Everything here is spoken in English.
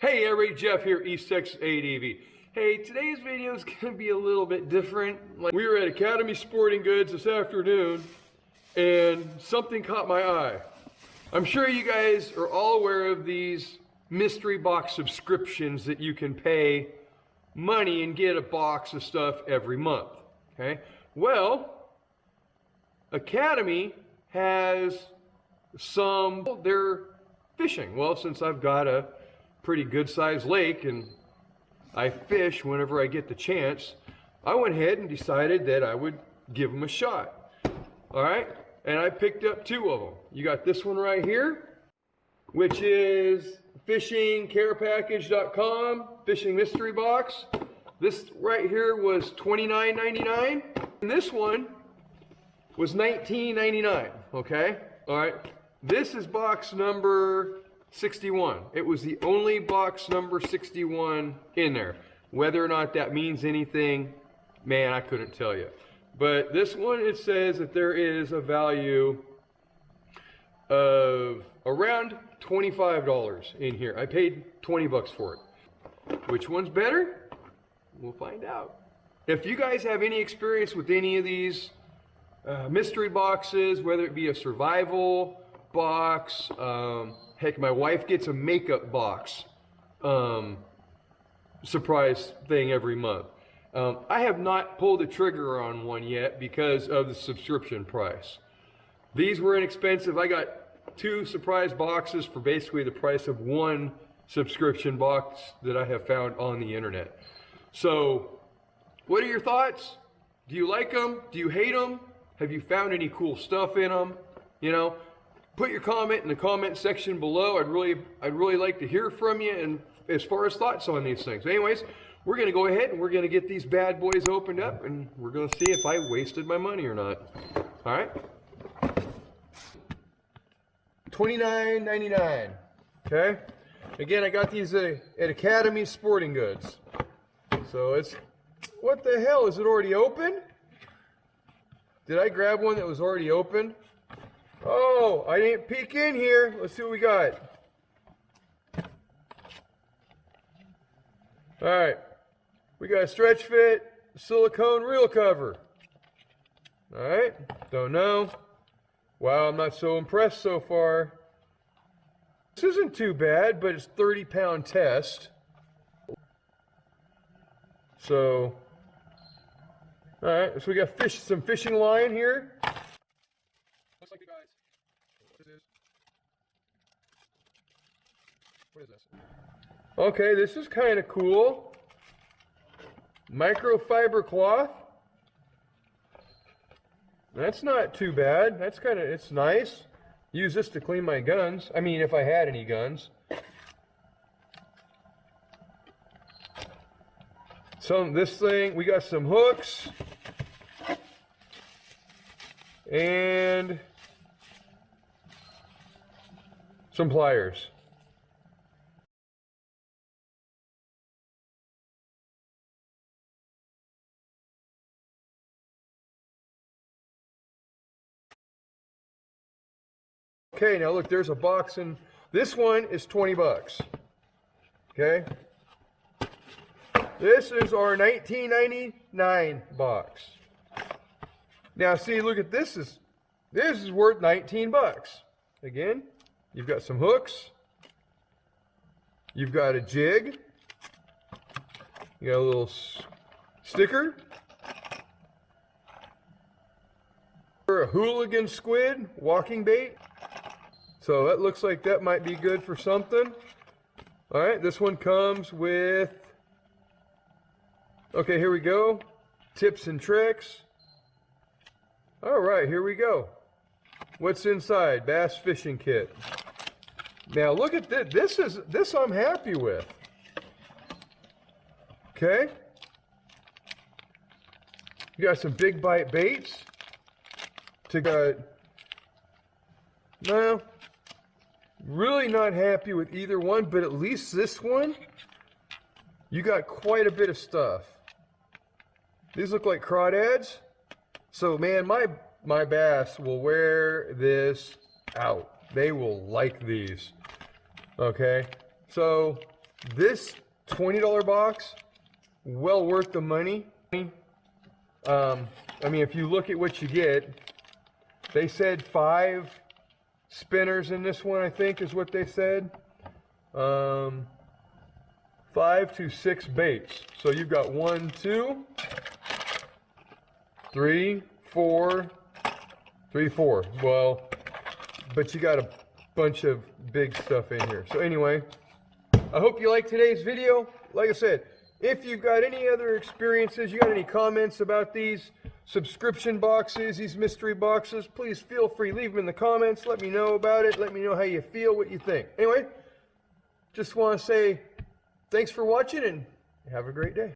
Hey everybody, Jeff here, East Texas ADV. Hey, today's video is going to be a little bit different. We were at Academy Sporting Goods this afternoon and something caught my eye. I'm sure you guys are all aware of these mystery box subscriptions that you can pay money and get a box of stuff every month. Okay? Well, Academy has they're fishing. Well, since I've got a pretty good sized lake and I fish whenever I get the chance, I went ahead and decided that I would give them a shot. All right, and I picked up two of them. You got this one right here, which is fishingcarepackage.com fishing mystery box. This right here was $29.99 and this one was $19.99. Okay, all right, this is box number 61. It was the only box number 61 in there. Whether or not that means anything, man, I couldn't tell you. But this one, it says that there is a value of around $25 in here. I paid 20 bucks for it. Which one's better? We'll find out. If you guys have any experience with any of these mystery boxes, whether it be a survival box, heck, my wife gets a makeup box surprise thing every month. I have not pulled the trigger on one yet because of the subscription price. These were inexpensive. I got two surprise boxes for basically the price of one subscription box that I have found on the internet. So, what are your thoughts? Do you like them? Do you hate them? Have you found any cool stuff in them? You know, put your comment in the comment section below. I'd really like to hear from you and as far as thoughts on these things. Anyways, we're going to go ahead and we're going to get these bad boys opened up and we're going to see if I wasted my money or not. All right. $29.99. Okay. Again, I got these at Academy Sporting Goods. So it's, what the hell? Is it already open? Did I grab one that was already open? Oh, I didn't peek in here. Let's see what we got. All right. We got a stretch fit silicone reel cover. All right. Don't know. Wow, I'm not so impressed so far. This isn't too bad, but it's 30-pound test. So, all right. So we got some fishing line here. Looks like you guys. What is this? Okay, this is kind of cool. Microfiber cloth. That's not too bad. That's it's nice. Use this to clean my guns. I mean, if I had any guns. This thing, we got some hooks. And some pliers. Okay, now look, there's a box and this one is 20 bucks. Okay? This is our 19.99 box. Now see, look at this is worth 19 bucks. Again, you've got some hooks. You've got a jig. You got a little sticker. A hooligan squid, walking bait. So that looks like that might be good for something. All right, this one comes with, okay, here we go. Tips and tricks. All right, here we go. What's inside? Bass fishing kit. Now look at this. This I'm happy with. Okay. You got some big bite baits. No, really not happy with either one, but at least this one, you got quite a bit of stuff. These look like crawdads. So man, my bass will wear this out. They will like these. Okay, so This $20 box, well worth the money. I mean, if you look at what you get, they said 5 spinners in this one, I think is what they said. 5 to 6 baits. So you've got 1, 2, 3, 4, 3, 4. Well, but you got a bunch of big stuff in here. So anyway, I hope you liked today's video. Like I said, if you've got any other experiences, you got any comments about these subscription boxes, these mystery boxes, please feel free, leave them in the comments. Let me know about it. Let me know how you feel, what you think. Anyway, just want to say thanks for watching and have a great day.